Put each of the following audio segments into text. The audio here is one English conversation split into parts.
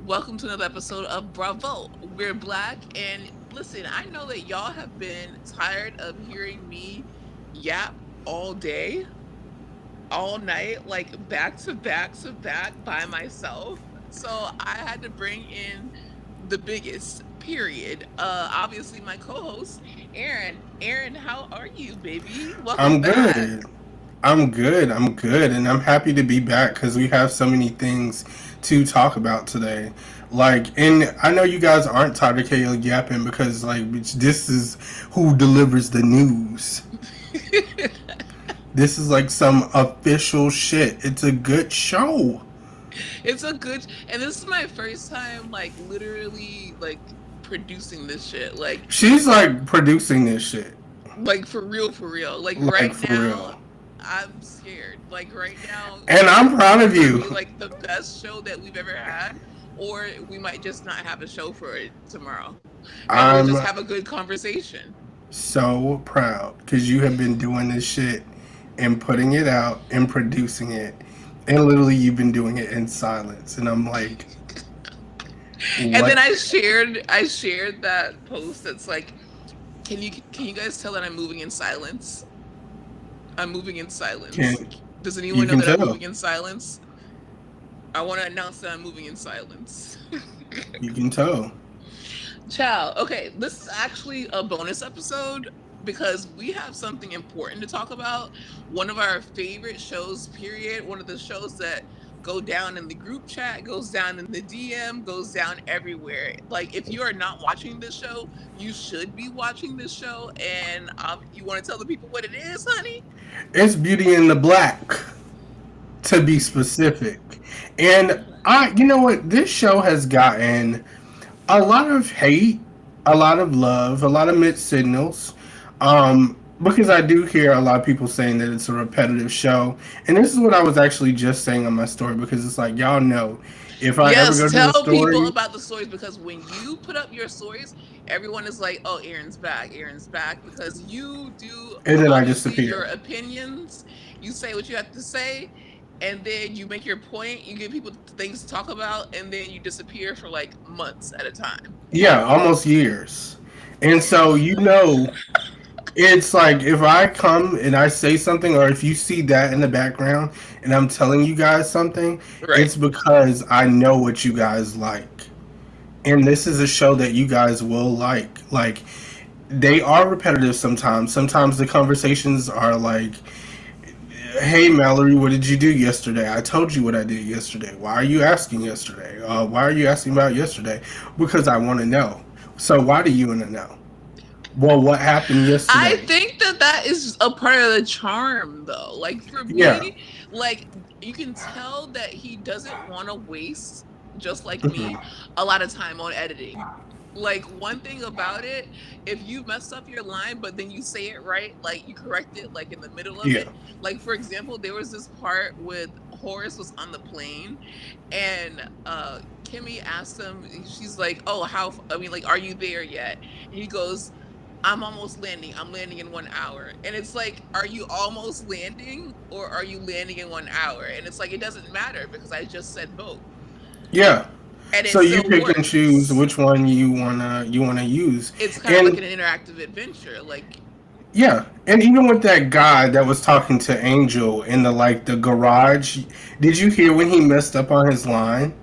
Welcome to another episode of Bravo. We're black, and listen, I know that y'all have been tired of hearing me yap all day, all night, like back to back to back by myself. So I had to bring in the biggest, period. Obviously my co-host, Aaron. Aaron, how are you, baby? Welcome I'm back. good. I'm good. I'm good. And I'm happy to be back because we have so many things to talk about today. And I know you guys aren't tired of KO yapping because, bitch, this is who delivers the news. This is like some official shit. It's a good show. It's a good, and this is my first time like literally like producing this shit. She's like producing this shit. Like for real. Like Like, right for now real. I'm scared. Like right now And I'm this proud is of going to be you. like the best show that we've ever had, or we might just not have a show for it tomorrow. And we'll I'm just have a good conversation. so proud because you have been doing this shit and putting it out and producing it. And literally, you've been doing it in silence. And I'm like, And then what? I shared that post that's like, can you guys tell that I'm moving in silence? I'm moving in silence. Can Does you anyone know can that I'm tell? moving in silence? I want to announce that I'm moving in silence. You can tell. Ciao. Okay, this is actually a bonus episode because we have something important to talk about. One of our favorite shows, period. One of the shows that go down in the group chat, goes down in the DM, goes down everywhere. Like, if you are not watching this show, you should be watching this show. And you want to tell the people what it is, honey? It's Beauty in the Black, to be specific. And you know what? This show has gotten a lot of hate, a lot of love, a lot of mixed signals. Because I do hear a lot of people saying that it's a repetitive show. And this is what I was actually just saying on my story because it's like, y'all know, if I ever Yes, go to a tell people story about the stories because when you put up your stories, everyone is like, "Oh, Aaron's back. Aaron's back," because you do and then I obviously your disappear. opinions. You say what you have to say, and then you make your point. You give people things to talk about, and then you disappear for like months at a time. Yeah, almost years. And so, it's like if I come and I say something, or if you see that in the background and I'm telling you guys something, Right. it's because I know what you guys like. And this is a show that you guys will like. Like, they are repetitive sometimes. Sometimes the conversations are like, hey, Mallory, what did you do yesterday? I told you what I did yesterday. Why are you asking yesterday? Why are you asking about yesterday? Because I want to know. So, why do you want to know? Well, what happened I yesterday? think that that is a part of the charm, though. Like for Yeah. me, like you can tell that he doesn't want to waste, just like me, Mhm. a lot of time on editing. Like one thing about it, if you mess up your line, but then you say it right, like you correct it, like in the middle of Yeah. it. Like for example, there was this part with Horace was on the plane, and Kimmy asked him. She's like, "Oh, how? I mean, like, are you there yet?" And he goes, I'm almost landing. I'm landing in 1 hour. And it's like, are you almost landing or are you landing in 1 hour? And it's like, it doesn't matter because I just said both. Yeah. And it So you still pick and choose works. which one you wanna use, It's kind of like and an interactive adventure. Like, yeah, and even with that guy that was talking to Angel in the garage, did you hear when he messed up on his line?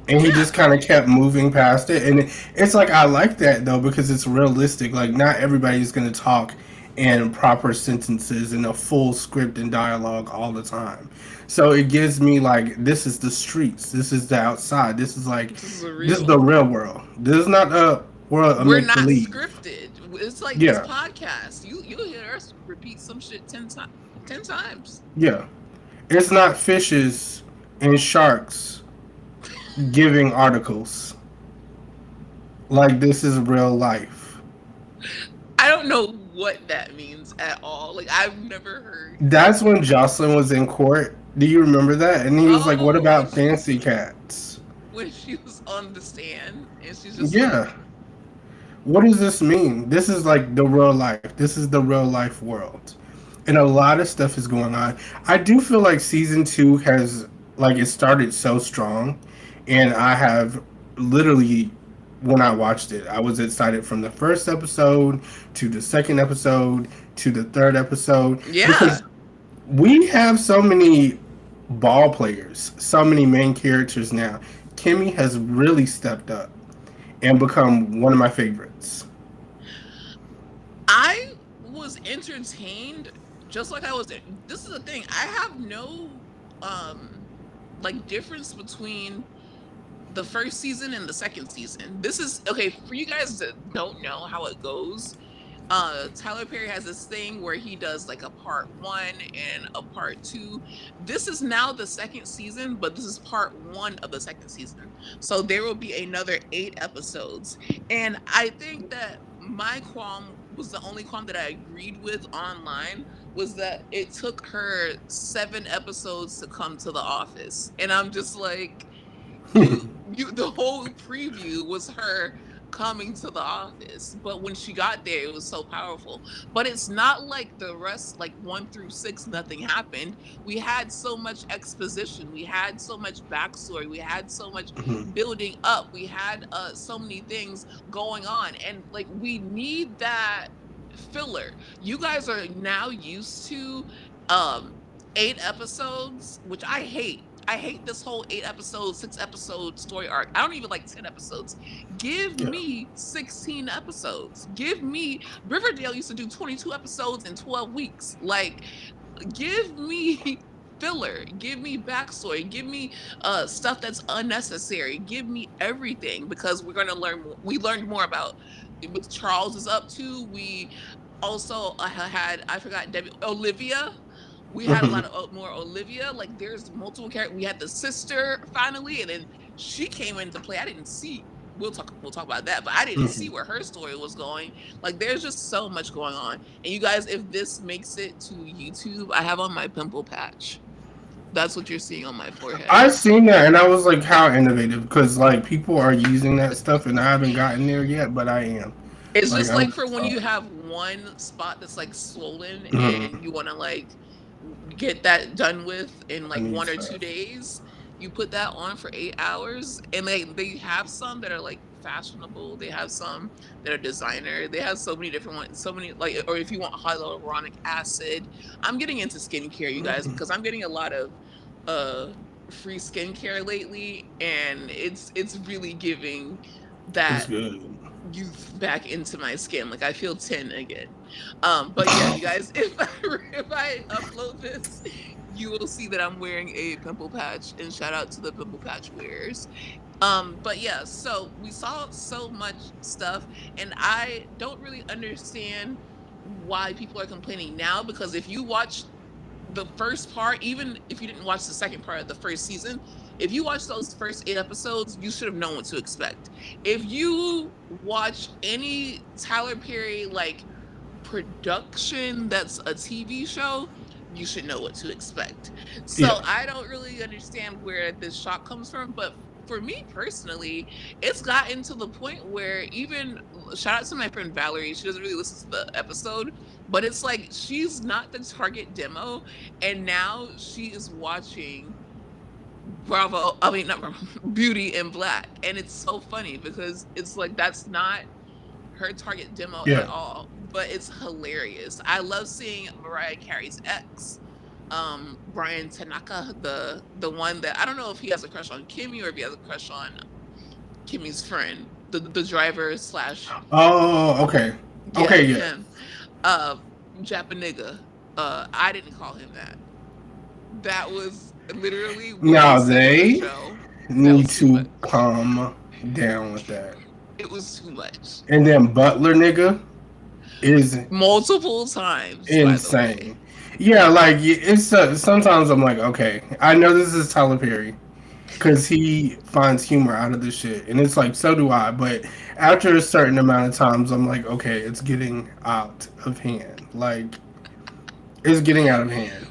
And he yeah, just kind of kept moving past it, and it's like I like that though because it's realistic. Like not everybody's gonna talk in proper sentences in a full script and dialogue all the time. So it gives me like this is the streets, this is the outside, this is a this is the real. real world. This is not a world of We're make not believe. scripted. It's like this Yeah, podcast. You'll hear us repeat some shit 10 times. 10 times. yeah. It's not fishes and sharks giving articles. Like this is real life. I don't know what that means at all. Like I've never heard. That's when Jocelyn was in court. Do you remember that? And he was like, "What Oh, about fancy cats?" when she was on the stand and she's just Yeah. like, What does this mean? This is like the real life. This is the real life world. And a lot of stuff is going on. I do feel like season 2 has like it started so strong and I have literally, when I watched it, I was excited from the first episode to the second episode to the third episode Yeah. because we have so many ball players, so many main characters now. Kimmy has really stepped up and become one of my favorites. I was entertained just like I was. This is the thing. I have no like difference between the first season and the second season. This is okay for you guys that don't know how it goes. Tyler Perry has this thing where he does like a part 1 and a part 2. This is now the second season, but this is part 1 of the second season. So there will be another 8 episodes. And I think that my qualm was the only qualm that I agreed with online was that it took her 7 episodes to come to the office. And I'm just like, you the whole preview was her coming to the office, but when she got there it was so powerful. But it's not like the rest, like 1 through 6, nothing happened. We had so much exposition, we had so much backstory, we had so much Mhm. building up, we had so many things going on, and like we need that filler. You guys are now used to um 8 episodes, which I hate. I hate this whole 8 episode, 6 episode story arc. I don't even like 10 episodes. Give Yeah. me 16 episodes. Give me Riverdale used to do 22 episodes in 12 weeks. Like, give me filler. Give me backstory. Give me stuff that's unnecessary. Give me everything because we're gonna learn more. We learned more about what Charles is up to. We also had, I forgot, Debbie Olivia. We had a lot Mhm. of more Olivia. Like there's multiple characters. We had the sister finally, and then she came into play. I didn't see. We'll talk about that, but I didn't see Mhm. where her story was going. Like there's just so much going on. And you guys, if this makes it to YouTube, I have on my pimple patch. That's what you're seeing on my forehead. I seen that and I was like, how innovative? Because like people are using that stuff and I haven't gotten there yet, but I am. It's Like just I'm. like for when you have one spot that's like swollen and Mhm. you want to like get that done with in I like need 1 or 2 days. You put that on for 8 hours, and they have some that are like fashionable. They have some that are designer. They have so many different ones. So many like, or if you want hyaluronic acid. I'm getting into skincare, you guys, Mhm. because I'm getting a lot of uh free skincare lately, and it's really giving It's that good. youth back into my skin. Like I feel 10 again. But yeah, you guys, if I upload this, you will see that I'm wearing a pimple patch, and shout out to the pimple patch wearers. But yeah, so we saw so much stuff, and I don't really understand why people are complaining now, because if you watch the first part, even if you didn't watch the second part of the first season, if you watch those first 8 episodes, you should have known what to expect. If you watch any Tyler Perry like production that's a TV show, you should know what to expect. So Yeah. I don't really understand where this shock comes from, but for me personally, it's gotten to the point where even shout out to my friend Valerie, she doesn't really listen to the episode, but it's like she's not the target demo, and now she is watching Bravo, I mean not Bravo, Beauty in Black, and it's so funny because it's like that's not her target demo at Yeah. all, but it's hilarious. I love seeing Mariah Carey's ex, Brian Tanaka, the one that I don't know if he has a crush on Kimmy or if he has a crush on Kimmy's friend, the driver slash, Oh, okay. yeah, Okay, yeah. him. Uh Japaniga. I didn't call him that. That was literally what they Now said on the they show. That need was too to much. calm down with that. It was too much. And then Butler nigga is Multiple times, by the way. insane. Yeah, like it's sometimes I'm like, okay, I know this is Tyler Perry because he finds humor out of this shit, and it's like so do I. But after a certain amount of times, I'm like, okay, it's getting out of hand. Like it's getting out of hand.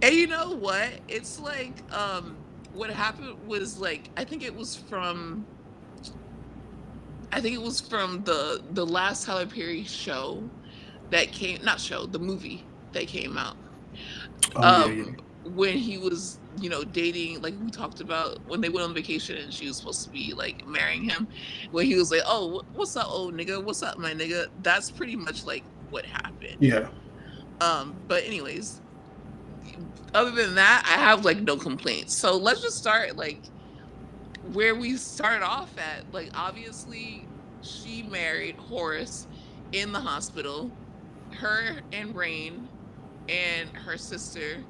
And you know what? It's like what happened was like I think it was from the last Tyler Perry show the movie that came out. Oh yeah, Um yeah. when he was dating, like we talked about when they went on vacation and she was supposed to be like marrying him, when he was like, "Oh, what's up, old nigga? What's up, my nigga?" That's pretty much like what happened. Yeah. But anyways, other than that, I have like no complaints. So let's just start like where we started off at. Like obviously, she married Horace in the hospital. Her and Rain and her sister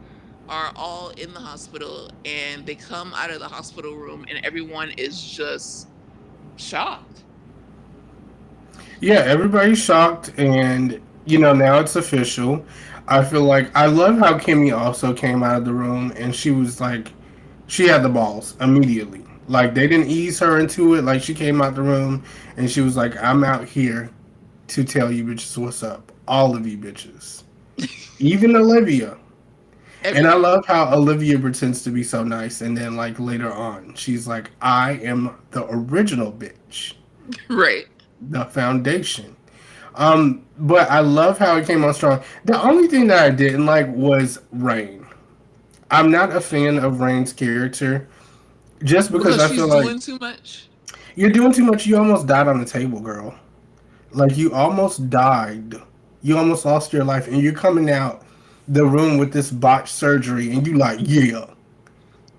are all in the hospital, and they come out of the hospital room and everyone is just shocked. Yeah, everybody's shocked, and now it's official. I feel like I love how Kimmy also came out of the room, and she was like, she had the balls immediately. Like they didn't ease her into it. Like she came out the room, and she was like, "I'm out here to tell you bitches what's up, all of you bitches, even Olivia." And I Everyone. love how Olivia pretends to be so nice, and then like later on, she's like, "I am the original bitch, Right. the foundation." But I love how it came on strong. The only thing that I didn't like was Rain. I'm not a fan of Rain's character just because Because I feel she's like doing too much. you're doing too much. You almost died on the table, girl. Like you almost died. You almost lost your life, and you're coming out the room with this botched surgery, and you like, yeah.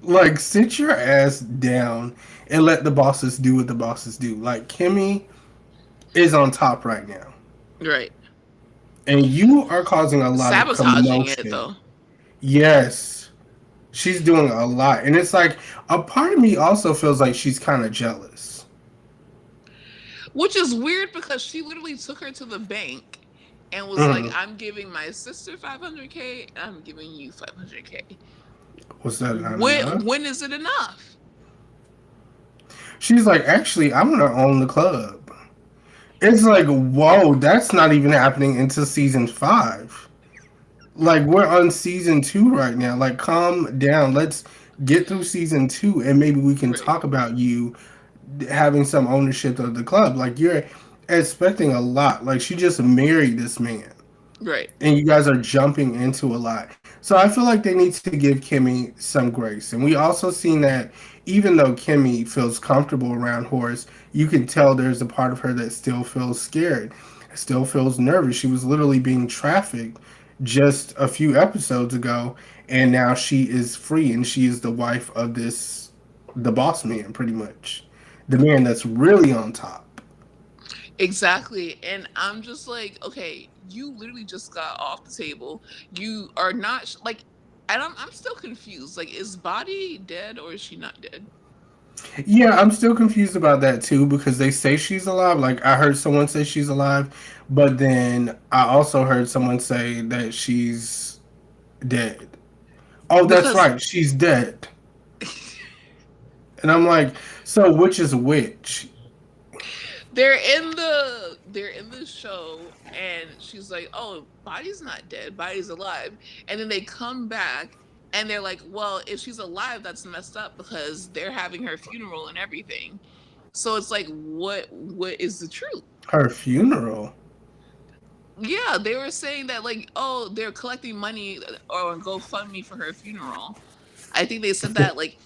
Like sit your ass down and let the bosses do what the bosses do. Like Kimmy is on top right now, Right. and you are causing a lot of Sabotaging it commotion. though. Yes, she's doing a lot, and it's like a part of me also feels like she's kind of jealous. Which is weird because she literally took her to the bank and was like, Mm. "I'm giving my sister 500K and I'm giving you 500K." Was that not enough? When is it enough? She's like, actually, I'm gonna own the club. It's like, whoa, that's not even happening until season 5. Like, we're on season 2 right now. Like, calm down. Let's get through season 2, and maybe we can Right. talk about you having some ownership of the club. Like, you're expecting a lot. Like, she just married this man, Right. and you guys are jumping into a lot. So I feel like they need to give Kimmy some grace. And we also seen that even though Kimmy feels comfortable around Horace, you can tell there's a part of her that still feels scared, still feels nervous. She was literally being trafficked just a few episodes ago, and now she is free, and she is the wife of the boss man, pretty much. The man that's really on top. Exactly. And I'm just like, okay, you literally just got off the table. You are not like, and I'm still confused. Like, is Body dead or is she not dead? Yeah, I'm still confused about that too because they say she's alive. Like I heard someone say she's alive, but then I also heard someone say that she's dead. Oh, that's Because right, she's dead. And I'm like, so which is which? they're in the show and she's like, "Oh, Body's not dead, Body's alive." And then they come back and they're like, "Well, if she's alive, that's messed up because they're having her funeral and everything." So it's like, what is the truth? Her funeral. Yeah, they were saying that like, oh, they're collecting money or GoFundMe for her funeral. I think they said that like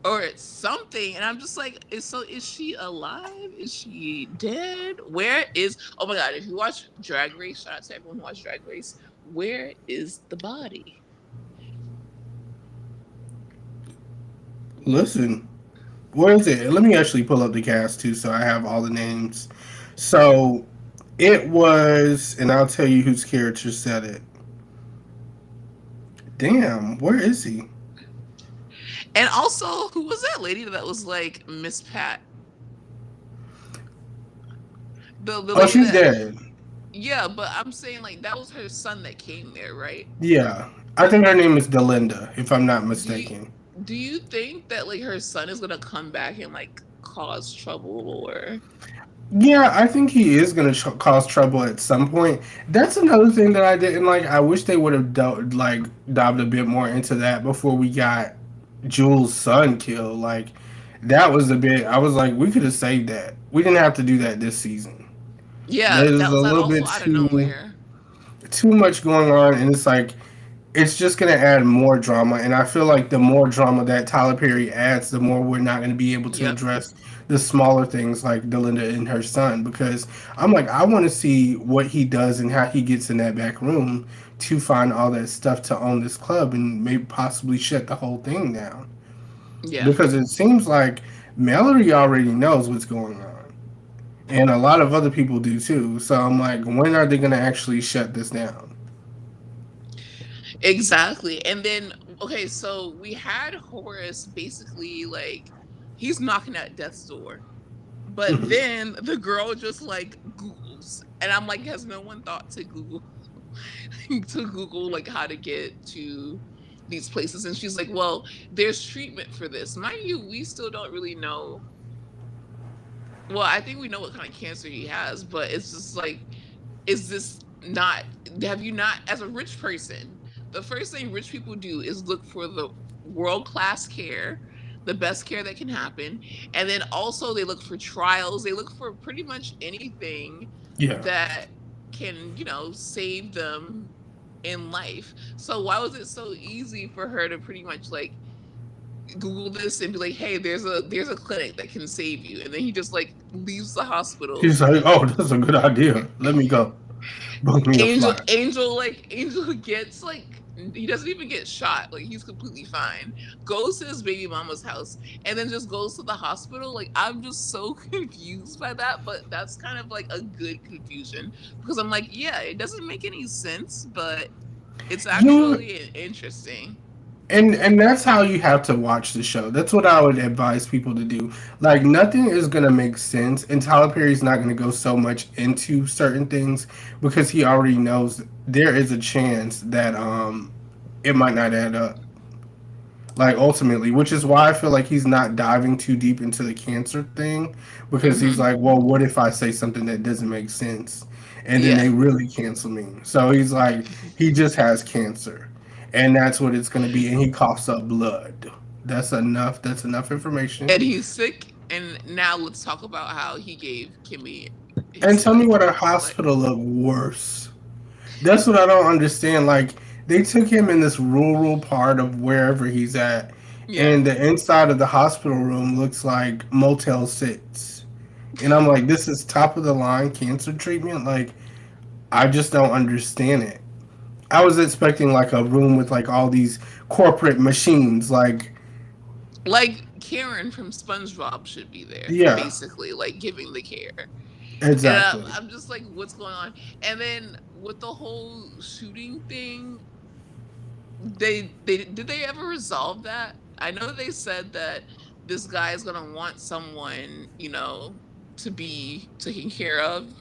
or something, and I'm just like, is she alive? Is she dead? Where is? Oh my god! If you watch Drag Race, shout out to everyone who watched Drag Race. Where is the body? Listen, where is it? Let me actually pull up the cast too, so I have all the names. So it was, and I'll tell you whose character said it. Damn, where is he? And also, who was that lady that was like Miss Pat? The Oh, lady she's that, dead. yeah, but I'm saying like that was her son that came there, right? Yeah, I think her name is Delinda, if I'm not Do you mistaken. do you think that like her son is gonna come back and like cause trouble or? Yeah, I think he is going to cause trouble at some point. That's another thing that I didn't like. I wish they would have dived a bit more into that before we got Jules' son killed. Like that was a bit. I was like, we could have saved that. We didn't have to do that this season. Yeah, There's that a was that little also bit out of too nowhere. too much going on, and it's like it's just going to add more drama. And I feel like the more drama that Tyler Perry adds, the more we're not going to be able to Yep. address the smaller things like Delinda and her son. Because I'm like, I want to see what he does and how he gets in that back room to find all that stuff to own this club and maybe possibly shut the whole thing down. Yeah. Because it seems like Mallory already knows what's going on. And a lot of other people do too. So I'm like, when are they going to actually shut this down? Exactly. And then, okay, so we had Horace basically like he's knocking at death's door. But then the girl just like Googles. And I'm like, has no one thought to Google to Google like how to get to these places? And she's like, well, there's treatment for this. Mind you, we still don't really know. Well, I think we know what kind of cancer he has, but it's just like, is this not, have you not, as a rich person, the first thing rich people do is look for the world class care, the best care that can happen. And then also they look for trials, they look for pretty much anything Yeah. that can, save them in life. So why was it so easy for her to pretty much like Google this and be like, hey, there's a clinic that can save you, and then he just like leaves the hospital. He's like, oh, that's a good idea. Let me go. Book me a flight. Angel gets like he doesn't even get shot. Like he's completely fine. Goes to his baby mama's house and then just goes to the hospital. Like I'm just so confused by that, but that's kind of like a good confusion because I'm like, yeah, it doesn't make any sense, but it's You actually interesting. and that's how you have to watch the show. That's what I would advise people to do. Like nothing is gonna make sense, and Tyler Perry's not gonna go so much into certain things because he already knows there is a chance that it might not add up. Like ultimately, which is why I feel like he's not diving too deep into the cancer thing because he's Hmm. like, well, what if I say something that doesn't make sense and then Yeah. they really cancel me? So he's like, he just has cancer and that's what it's going to be. And he coughs up blood. That's enough. That's enough information. And he's sick. And now let's talk about how he gave Kimmy And his tell me life. what a Like, hospital look worse. That's what I don't understand. Like they took him in this rural part of wherever he's at, yeah. and the inside of the hospital room looks like Motel Six. And I'm like, this is top of the line cancer treatment. Like I just don't understand it. I was expecting like a room with like all these corporate machines. Like Like Karen from SpongeBob should be there, yeah, basically, like giving the care. And exactly. I'm just like, what's going on? And then with the whole shooting thing, they did they ever resolve that? I know they said that this guy is gonna want someone, to be taken care of.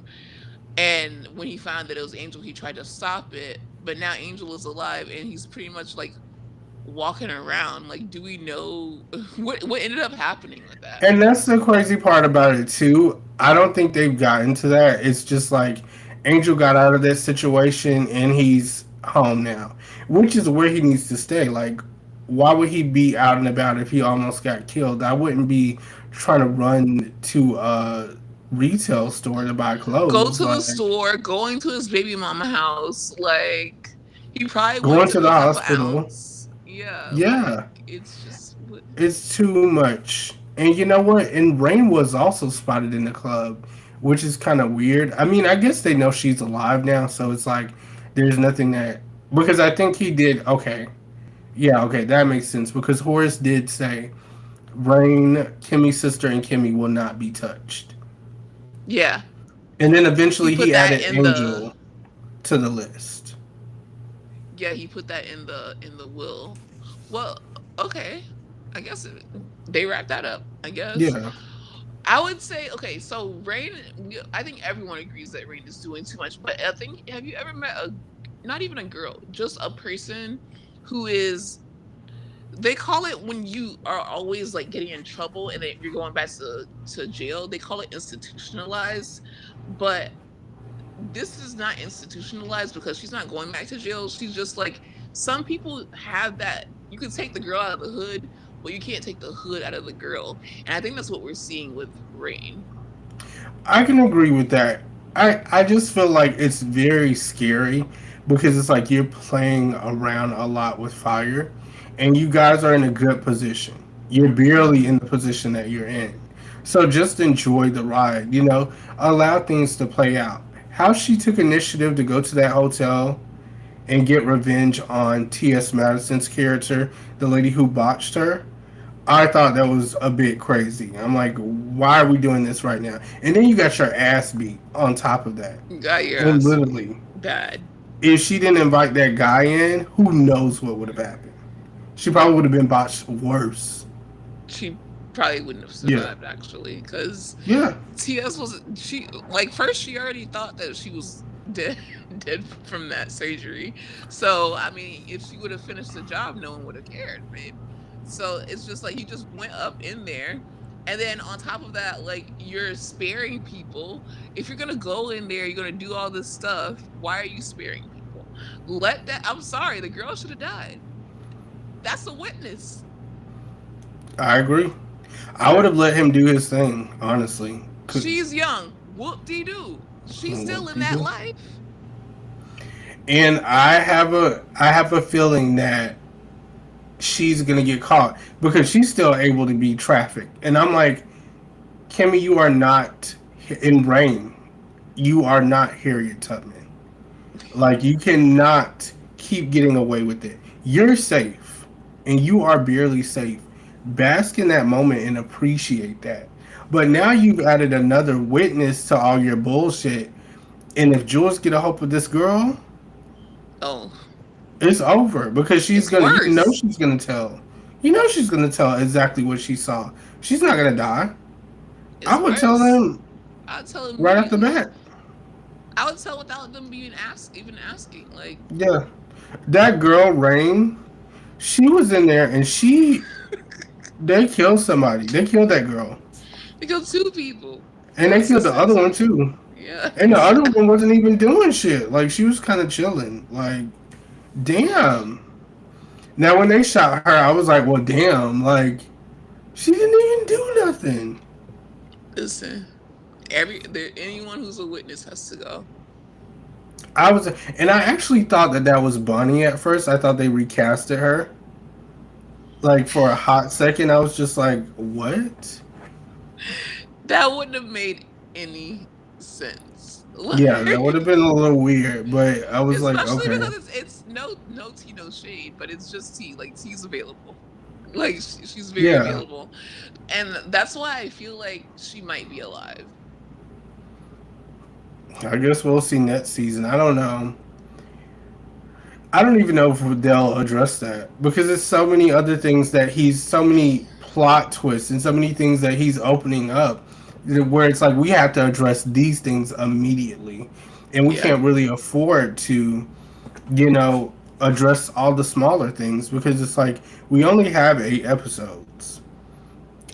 And when he found that it was Angel, he tried to stop it. But now Angel is alive, and he's pretty much like walking around. Like, do we know what ended up happening with that? And that's the crazy part about it too. I don't think they've gotten to that. It's just like Angel got out of that situation and he's home now, which is where he needs to stay. Like, why would he be out and about if he almost got killed? I wouldn't be trying to run to a retail store to buy Go clothes. to the Like, store, going to his baby mama house. Like, he probably went going to to the go have an hospital. ounce. Yeah, like Yeah, it's just it's too much. And you know what? And Rain was also spotted in the club, which is kind of weird. I mean, I guess they know she's alive now, so it's like there's nothing that because I think he did okay. Yeah, okay, that makes sense because Horace did say Rain, Kimmy's sister, and Kimmy will not be touched. yeah. And then He eventually put he that added in the Angel to the list. yeah, he put that in the will. Well, okay. I guess they wrapped that up. I guess. Yeah. I would say okay. So Rain, I think everyone agrees that Rain is doing too much. But I think, have you ever met not even a girl, just a person who is? They call it when you are always like getting in trouble and then you're going back to jail. They call it institutionalized, but this is not institutionalized because she's not going back to jail. She's just like some people have that. You can take the girl out of the hood, but you can't take the hood out of the girl. And I think that's what we're seeing with Rain. I can agree with that. I just feel like it's very scary because it's like you're playing around a lot with fire, and you guys are in a good position. You're barely in the position that you're in. So just enjoy the ride, allow things to play out. How she took initiative to go to that hotel and get revenge on T.S. Madison's character, the lady who botched her, I thought that was a bit crazy. I'm like, why are we doing this right now? And then you got your ass beat on top of that. Got your And ass literally, bad. if she didn't invite that guy in, who knows what would have happened? She probably would have been botched worse. She probably wouldn't have Yeah. survived actually, because Yeah. TS was she like first she already thought that she was dead dead from that surgery. So I mean, if she would have finished the job, no one would have cared, babe. So it's just like you just went up in there. And then on top of that, like you're sparing people. If you're gonna go in there, you're gonna do all this stuff. Why are you sparing people? Let that. I'm sorry, the girl should have died. That's a witness. I agree. I would have let him do his thing, honestly. She's young. Whoop de doo. She's still in that life. And I have a feeling that she's gonna get caught because she's still able to be trafficked. And I'm like, Kimmy, you are not in Rain. You are not Harriet Tubman. Like you cannot keep getting away with it. You're safe, and you are barely safe. Bask in that moment and appreciate that. But now you've added another witness to all your bullshit. And if Jules get a hold of this girl, Oh, it's over because she's it's gonna. You know worse. she's gonna tell. You know she's gonna tell exactly what she saw. She's not gonna die. I It's would tell worse. them I'll tell right off the immediately. bat. I would tell without them being even asking. Like Yeah, that girl Rain, she was in there and they killed somebody. They killed that girl, they killed two people. and Her they killed the sister other one too. too. Yeah. And the other one wasn't even doing shit. Like she was kind of chilling. Like damn. Now when they shot her, I was like, well, damn. Like she didn't even do nothing. Listen, anyone who's a witness has to go. And I actually thought that was Bonnie at first. I thought they recasted her. Like for a hot second, I was just like, what? That wouldn't have made any sense. Yeah, that would have been a little weird, but I was like, Especially okay. because it's no tea, no shade, but it's just tea. Like tea's available. Like she's very Yeah, available, and that's why I feel like she might be alive. I guess we'll see next season. I don't know. I don't even know if they'll address that because there's so many other things so many plot twists and so many things that he's opening up where it's like we have to address these things immediately, and we Yeah. can't really afford to, you know, address all the smaller things because it's like we only have 8 episodes,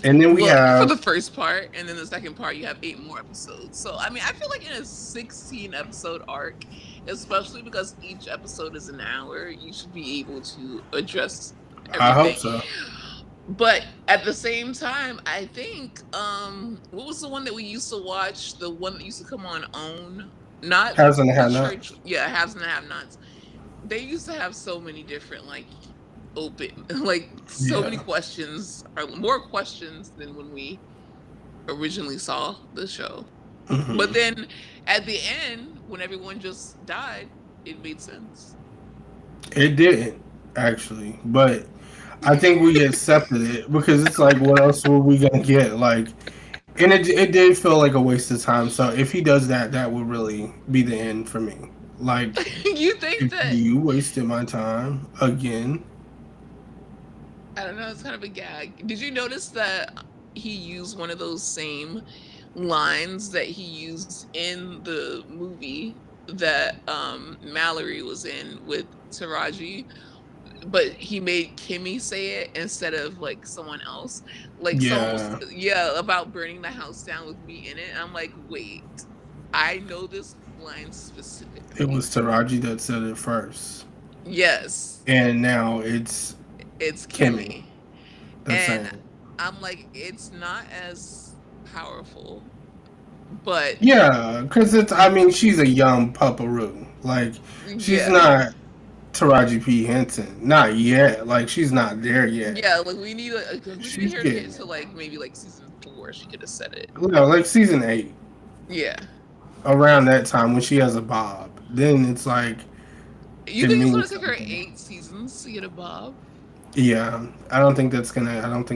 and then we Well, for have the first part, and then the second part, you have 8 more episodes. So, I mean, I feel like in a 16 episode arc, especially because each episode is an hour, you should be able to address I hope everything. so. But at the same time, I think what was the one that we used to watch? The one that used to come on OWN, not Hasn't the had not. church. Yeah, haves and have nots. They used to have so many different like open like so many Yeah. questions, or more questions than when we originally saw the show. Hmm. But then at the end, when everyone just died, it made sense. It didn't actually, but I think we accepted it because it's like, what else were we gonna get? Like, and it did feel like a waste of time. So if he does that, that would really be the end for me. Like, You think if that, you wasted my time again, I don't know, it's kind of a gag. Did you notice that he used one of those same lines that he used in the movie that Mallory was in with Taraji, but he made Kimmy say it instead of like someone else. Like someone was, yeah, yeah, about burning the house down with me in it. And I'm like, wait, I know this line it specifically. was Taraji that said it first, Yes, and now it's it's Kimmy Kimmy. that's saying And it. I'm like, it's not as powerful but Yeah, because I mean, she's a young pupperoo. Like, she's yeah, not Taraji P. Henson. Not yet. Like, she's not there yet. yeah, like we need we need She's her to get getting to it. like maybe like season 4. She could have said it. No, like season 8, Yeah, around that time when she has a bob. Then it's like, you it think it's gonna means take her something. 8 seasons to get a Bob? Yeah, I don't think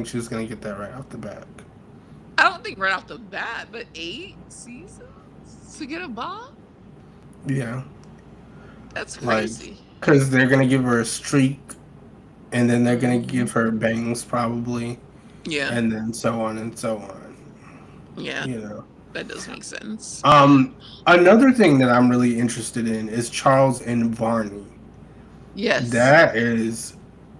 she's gonna get that right off the bat. I don't think right off the bat, but 8 seasons to get a Bob? Yeah, That's like, crazy. because they're gonna give her a streak, and then they're gonna Hmm. give her bangs probably, Yeah, and then so on and so on. yeah, You know. that does make sense. Um, Another thing that I'm really interested in is Charles and Varney. Yes, That is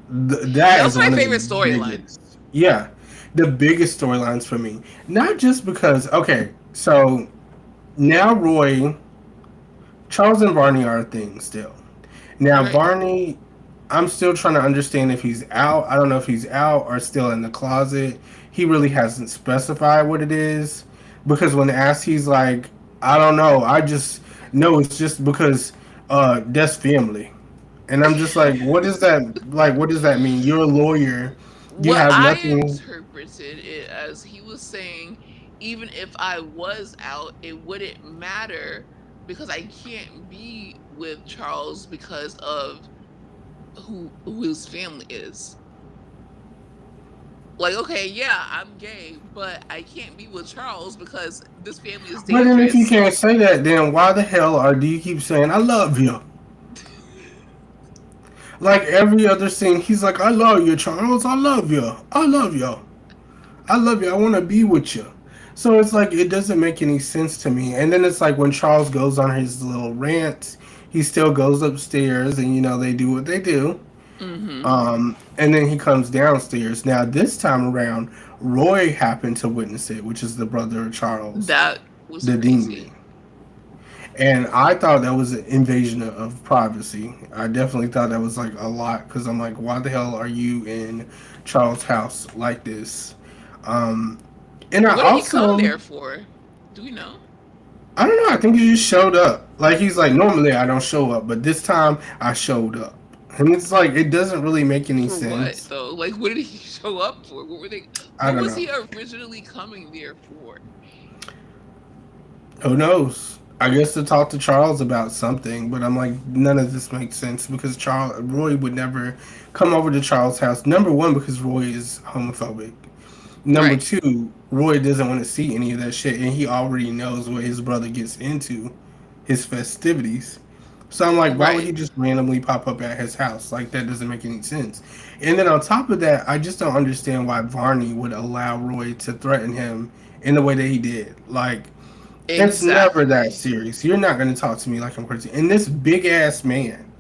that that was is my one of the favorite storyline. biggest. Yeah, the biggest storylines for me. Not just because okay, so now Charles and Varney are a thing still. Now Right. Varney, I'm still trying to understand if he's out. I don't know if he's out or still in the closet. He really hasn't specified what it is because when asked, he's like, I don't know. I just know it's just because that's family. And I'm just like, what is that? Like, what does that mean? You're a lawyer. You What have I nothing. interpreted it as, he was saying, even if I was out, it wouldn't matter because I can't be with Charles because of who his family is. Like, okay, yeah, I'm gay, but I can't be with Charles because this family is But then if you dangerous. can't say that, then why the hell do you keep saying I love you? Like every other scene, he's like, I love you, Charles. I love you. I love you. I love you. I want to be with you. So it's like it doesn't make any sense to me. And then it's like when Charles goes on his little rants, he still goes upstairs, and they do what they do. Hmm. And then he comes downstairs. Now this time around, Roy happened to witness it, which is the brother of Charles, That was the demon. crazy. And I thought that was an invasion of privacy. I definitely thought that was like a lot because I'm like, why the hell are you in Charles' house like this? Um, and I What did he come also, there for? Do we know? I don't know. I think he just showed up. Like he's like, normally I don't show up, but this time I showed up. And it's like it doesn't really make any For what sense. though? Like, what did he show up for? What were they? I What don't was know. he originally coming there for? Who knows? I guess to talk to Charles about something, but I'm like, none of this makes sense because Roy would never come over to Charles' house. Number one, because Roy is homophobic. Number Right, two, Roy doesn't want to see any of that shit, and he already knows what his brother gets into, his festivities. So I'm like, why would right. he just randomly pop up at his house? Like that doesn't make any sense. And then on top of that, I just don't understand why Varney would allow Roy to threaten him in the way that he did. Like it's never that Exactly. serious. You're not gonna talk to me like I'm crazy. And this big ass man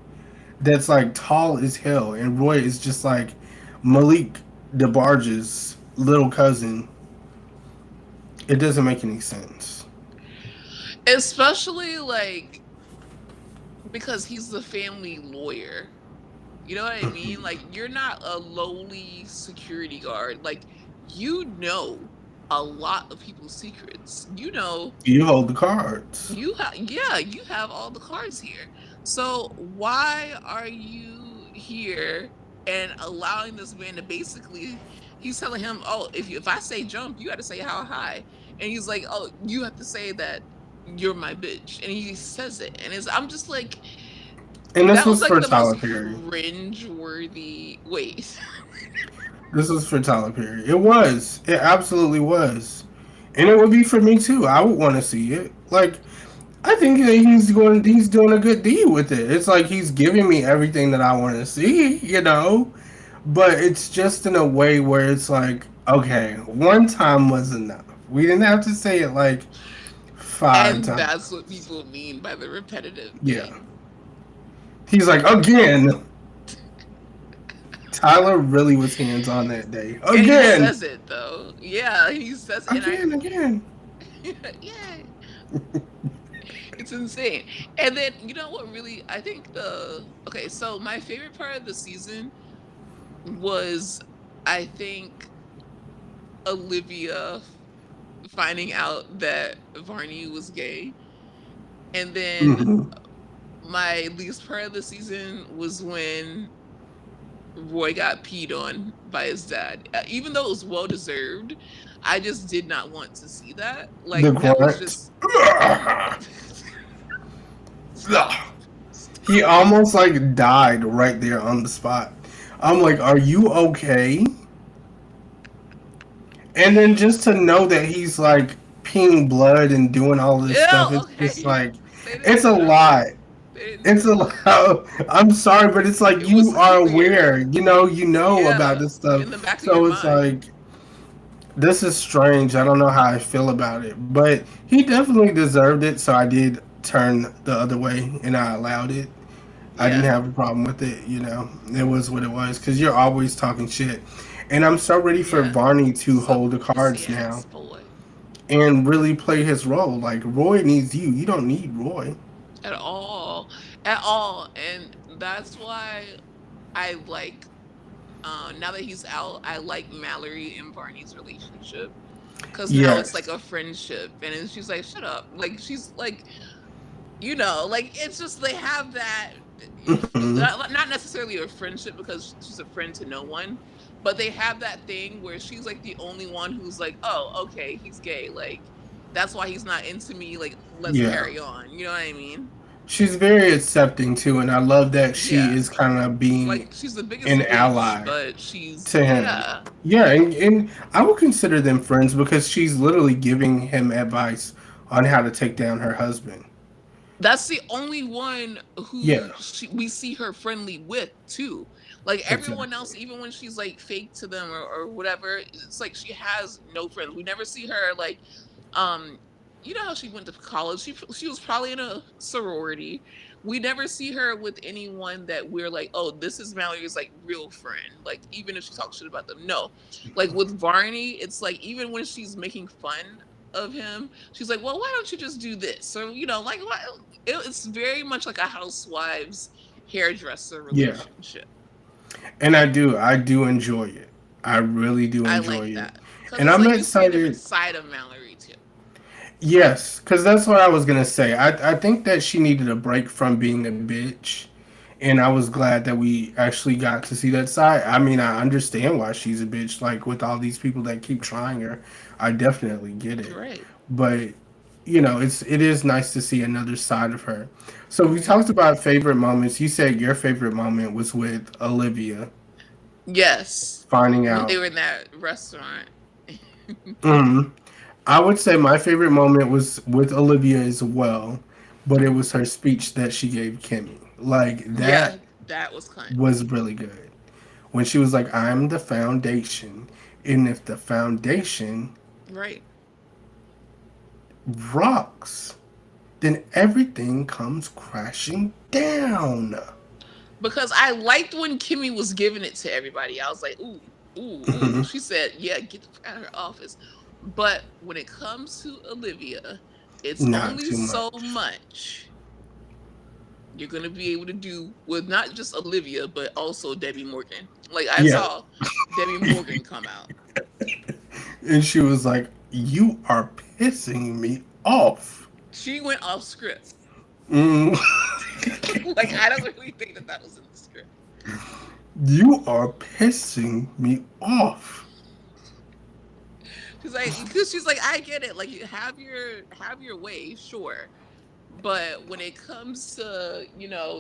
that's like tall as hell, and Roy is just like Malik DeBarge's little cousin. It doesn't make any sense. Especially like because he's the family lawyer. You know what I mean? Like, you're not a lowly security guard. Like, you know a lot of people's secrets. You know, You hold the cards. yeah, you have all the cards here. So why are you here and allowing this man to basically? He's telling him, "Oh, if I say jump, you got to say how high," and he's like, "Oh, you have to say that you're my bitch," and he says it, and I'm just like, And this that was was like for the most Tyler Perry. cringe-worthy. Wait, This was for Tyler Perry. It was. It absolutely was. And it would be for me too. I would want to see it. Like I think that he's doing a good deal with it. It's like he's giving me everything that I want to see. But it's just in a way where it's like, okay, one time was enough. We didn't have to say it like five and times. that's what people mean by the repetitive Yeah. thing. He's like, again. Tyler really was hands on that day. And he Again. says it though. Yeah, he says, and Again. yeah, it's insane. And then you know what? Really, I think okay. So my favorite part of the season was, I think, Olivia finding out that Varney was gay. And then Mhm. my least part of the season was when Roy got peed on by his dad. Even though it was well deserved, I just did not want to see that. The Like that was grunt. just stop. He Stop. almost like died right there on the spot. I'm like, are you okay? And then just to know that he's like peeing blood and doing all this stuff, Ew, it's just okay. like, They didn't it's a show lot. it. They didn't It's a show it. lot. I'm sorry, but it's like It was you are aware, clear. you know about Yeah. this stuff. In the back of your So it's mind. like, this is strange. I don't know how I feel about it, but he definitely deserved it. So I did turn the other way and I allowed it. I didn't Yeah. have a problem with it. It was what it was because you're always talking shit. And I'm so ready for Yeah. Varney to Suck hold the pussy cards now ass boy. and really play his role. Like, Roy needs you. You don't need Roy. At all. At all. And that's why I like now that he's out, I like Mallory and Barney's relationship. Cause now it's like Yes. a friendship. And then she's like, shut up. Like she's like, like it's just they have that Mhm. not necessarily a friendship because she's a friend to no one, but they have that thing where she's like the only one who's like, oh, okay, he's gay. Like that's why he's not into me. Like let's Yeah. carry on. You know what I mean? She's very accepting too, and I love that she Yeah. is kind of being Like she's the an biggest bitch, ally but she's to him. yeah. Yeah, and I would consider them friends because she's literally giving him advice on how to take down her husband. That's the only one Yeah, we see her friendly with too. Like everyone exactly. else, even when she's like fake to them or whatever, it's like she has no friends. We never see her like, um, you know how she went to college. She was probably in a sorority. We never see her with anyone that we're like, oh, this is Mallory's like real friend. Like even if she talks shit about them, no. Like with Varney, it's like even when she's making fun of him, she's like, well, why don't you just do this? Or like what? It's very much like a housewives hairdresser Yeah, relationship. and I do enjoy it. I really do I enjoy like it, that because and it's I'm like you see a different excited. side of Mallory too. Yes, because that's what I was gonna say. I think that she needed a break from being a bitch, and I was glad that we actually got to see that side. I mean, I understand why she's a bitch. Like with all these people that keep trying her, I definitely get it. Right. But it is nice to see another side of her. So we Right. talked about favorite moments. You said your favorite moment was with Olivia Yes. finding When they out. were in that restaurant. Mhm. I would say my favorite moment was with Olivia as well, but it was her speech that she gave Kimmy. Like Yeah, that that was kind. was really good. When she was like, "I'm the foundation, and if the foundation Right. rocks, then everything comes crashing down." Because I liked when Kimmy was giving it to everybody. I was like, ooh, ooh, ooh. She said, yeah, get the fuck out of her office. But when it comes to Olivia, it's Not only too so much. much you're gonna be able to do with not just Olivia, but also Debbie Morgan. Like I Yeah. saw Debbie Morgan come out. And she was like, "You are pissing me off." She went off script. Mm. Like I don't really think that was in the script. You are pissing me off. She's like, because she's like, I get it. Like you have your way, sure. But when it comes to,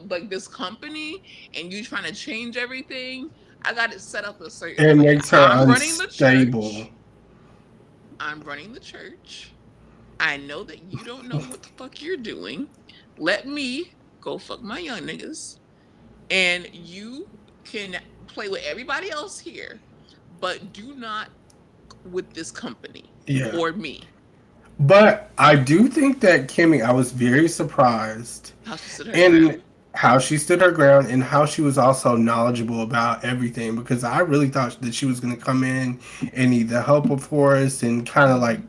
like this company and you trying to change everything, I got it set up a certain It way. makes her unstable. I'm running the church. I know that you don't know what the fuck you're doing. Let me go fuck my young niggas. And you can play with everybody else here, but do not with this company Yeah. or me. But I do think that Kimmy, I was very surprised How she stood her in ground. how she stood her ground and how she was also knowledgeable about everything because I really thought that she was going to come in and need the help of Forrest and kind of like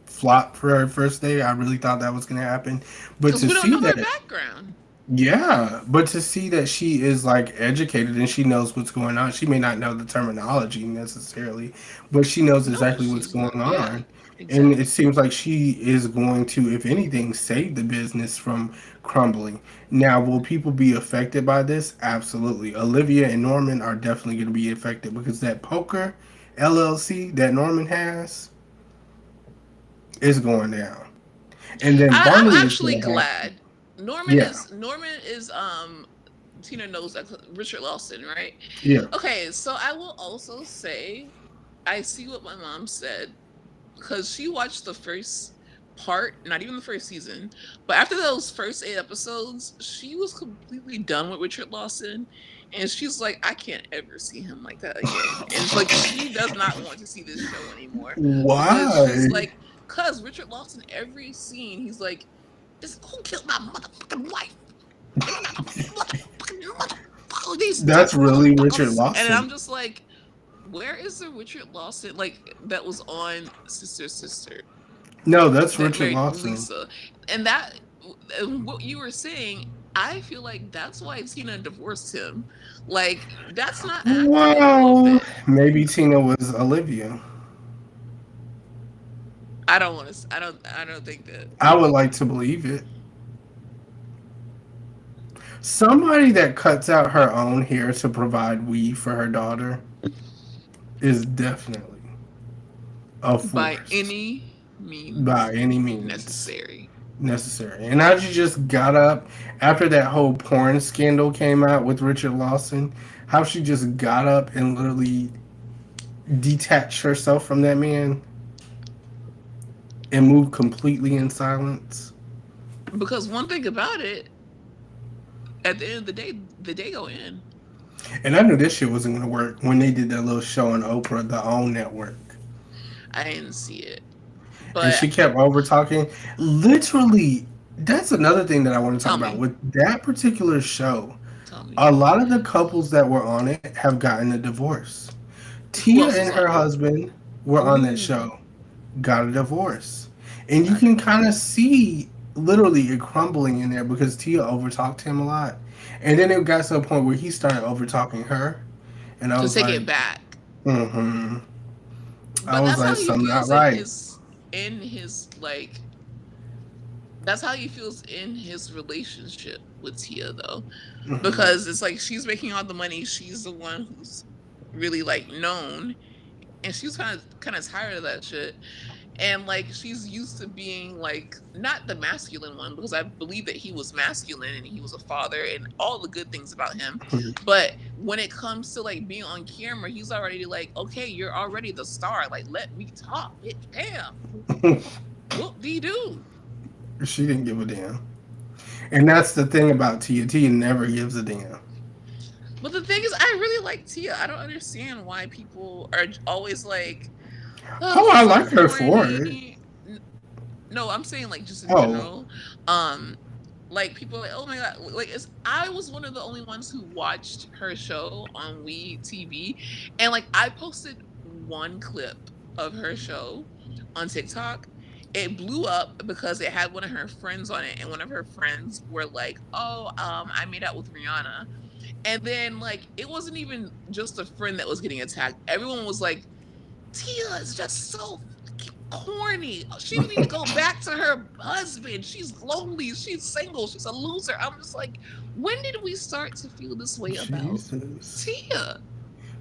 flop for her first day. I really thought that was going to happen. But Because to we don't see know her that, background. Yeah, but to see that she is like educated and she knows what's going on, she may not know the terminology necessarily, but she knows No, exactly what's she's not. going Yeah, on. And it exactly. seems like she is going to, if anything, save the business from crumbling. Now, will people be affected by this? Absolutely. Olivia and Norman are definitely going to be affected because that poker LLC that Norman has is going down. And then Barney I'm is actually going to have, glad. yeah, Norman is Tina knows that Richard Lawson, right? yeah. Okay, so I will also say I see what my mom said because she watched the first part, not even the first season, but after those first 8 episodes, she was completely done with Richard Lawson. And she's like, I can't ever see him like that again. And it's like she does not want to see this show anymore because she's Why? like, cause Richard Lawson, every scene, he's like, "This who killed my motherfucking wife? And I got a motherfucking these That's dumb really Richard motherfuckers." And Lawson. I'm just like, where is the Richard Lawson like that was on Sister Sister No, that's that Richard married Lawson. Lisa? And that and what you were saying, I feel like that's why Tina divorced him. Like that's not accurate a little Well, bit. maybe Tina was Olivia. I don't want to. I don't think that. I would like to believe it. Somebody that cuts out her own hair to provide weave for her daughter is definitely a By force any means by any means necessary. necessary. And how she just got up after that whole porn scandal came out with Richard Lawson, how she just got up and literally detached herself from that man and moved completely in silence. Because one thing about it, at the end of the day go in. And I knew this shit wasn't gonna work when they did that little show on Oprah, the OWN network. I didn't see it, And but she kept over talking. Literally, that's another thing that I want to talk tell about. me, With that particular show, tell me, a lot of the couples that were on it have gotten a divorce. who Tia else was and her on it? husband were on that Ooh, show, got a divorce. And you I didn't can know kind of that. see literally it crumbling in there because Tia overtalked him a lot. And then it got to a point where he started overtalking her. And I To was take like, it back, mm-hmm. I but was that's how like, he something not feels right. in his like. That's how he feels in his relationship with Tia, though, Mm-hmm. because it's like she's making all the money. She's the one who's really like known, and she's kind of tired of that shit. And like she's used to being like not the masculine one because I believe that he was masculine and he was a father and all the good things about him. But when it comes to like being on camera, he's already like, okay, you're already the star. Like, let me talk, bitch. Damn. Whoop dee doo. She didn't give a damn. And that's the thing about Tia. Tia never gives a damn. But the thing is, I really like Tia. I don't understand why people are always like, oh, Oh, she's I so like her for it. corny. No, I'm saying like just in Oh, general. Um, like people are like, oh my god, like it's I was one of the only ones who watched her show on We TV, and like I posted one clip of her show on TikTok. It blew up because it had one of her friends on it, and one of her friends were like, "Oh, I made out with Rihanna," and then like it wasn't even just a friend that was getting attacked. Everyone was like, Tia is just so fucking corny. She need to go back to her husband. She's lonely. She's single. She's a loser. I'm just like, when did we start to feel this way about Jesus. Tia?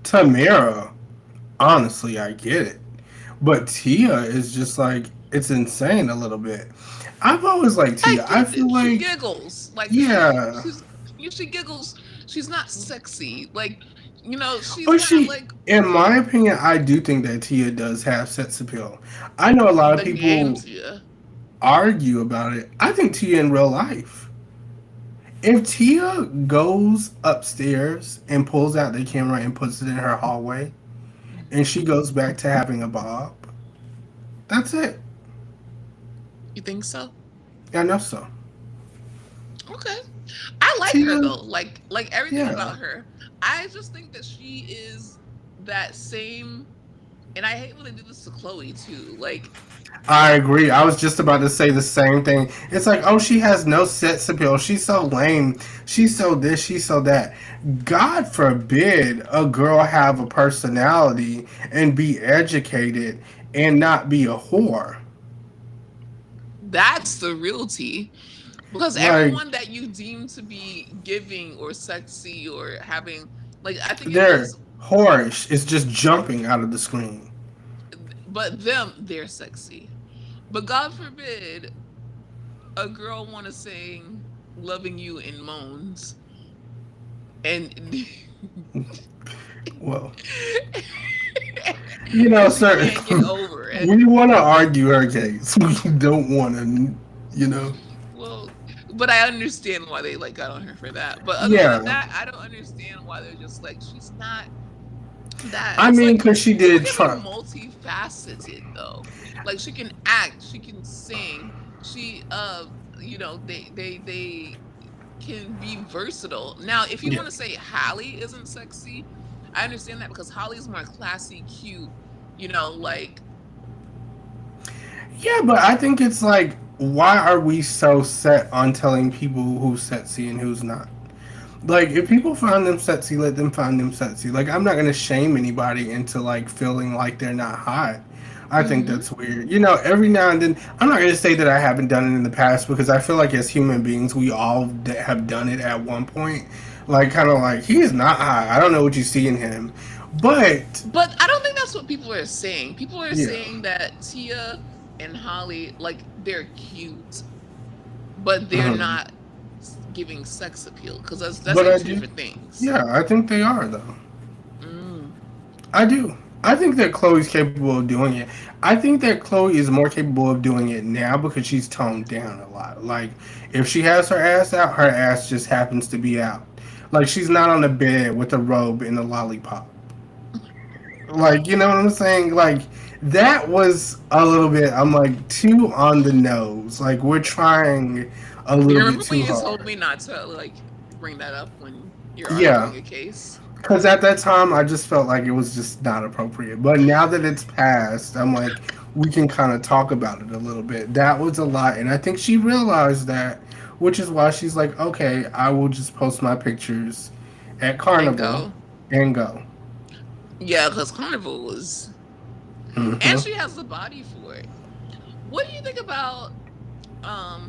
Tamara, honestly, I get it. But Tia is just like, it's insane a little bit. I've always liked I Tia. I get feel it. She like, giggles. Like yeah. she giggles. She's not sexy. Like, she's But kind of she, like in my opinion, I do think that Tia does have sex appeal. I know a lot of the game people Tia. argue about it. I think Tia in real life. If Tia goes upstairs and pulls out the camera and puts it in her hallway, and she goes back to having a bob, that's it. You think so? I know so. Okay. I like her Tia, though. Everything yeah. about her. I just think that she is that same And I hate when they do this to Chloe too. Like, I agree. I was just about to say the same thing. It's like, oh, she has no sex appeal. She's so lame. She's so this. She's so that. God forbid a girl have a personality and be educated and not be a whore. that's the real tea. Because Like everyone that you deem to be giving or sexy or having, like, I think it they're was, whorish. It's just jumping out of the screen. but them, they're sexy. But God forbid a girl want to sing "Loving You" in moans, and Well, and she sir, can't get over it. we want to argue her case. We don't want to, you know. Well, but I understand why they like got on her for that. But other Yeah. than that, I don't understand why they're just like she's not that. I It's mean, like because she people did can try. be multifaceted though. Like she can act, she can sing, she they can be versatile. Now, if you Yeah. want to say Halle isn't sexy, I understand that because Holly's more classy, cute, like Yeah, but I think it's like, why are we so set on telling people who's sexy and who's not? Like, if people find them sexy, let them find them sexy. Like, I'm not gonna shame anybody into like feeling like they're not hot. I think hmm that's weird. Every now and then, I'm not gonna say that I haven't done it in the past because I feel like as human beings, we all have done it at one point. Like, kind of like, he is not hot. I don't know what you see in him, but But I don't think that's what people are saying. People are yeah. saying that Tia and Holly, like, they're cute, but they're Mhm. not giving sex appeal because that's But like I two do. different things. Yeah, I think they are though. Mm. I do. I think that Chloe's capable of doing it. I think that Chloe is more capable of doing it now because she's toned down a lot. Like, if she has her ass out, her ass just happens to be out. Like, she's not on the bed with a robe and a lollipop. Like, you know what I'm saying? Like, that was a little bit, I'm like, too on the nose. Like, we're trying a You little bit remember when too you told hard. me not to like bring that up when you're Yeah. arguing a case? Because at that time, I just felt like it was just not appropriate. But now that it's passed, I'm like, we can kind of talk about it a little bit. That was a lot. And I think she realized that, which is why she's like, okay, I will just post my pictures at And Carnival go, and go. yeah, because Carnival was, and Hmm. she has the body for it. What do you think about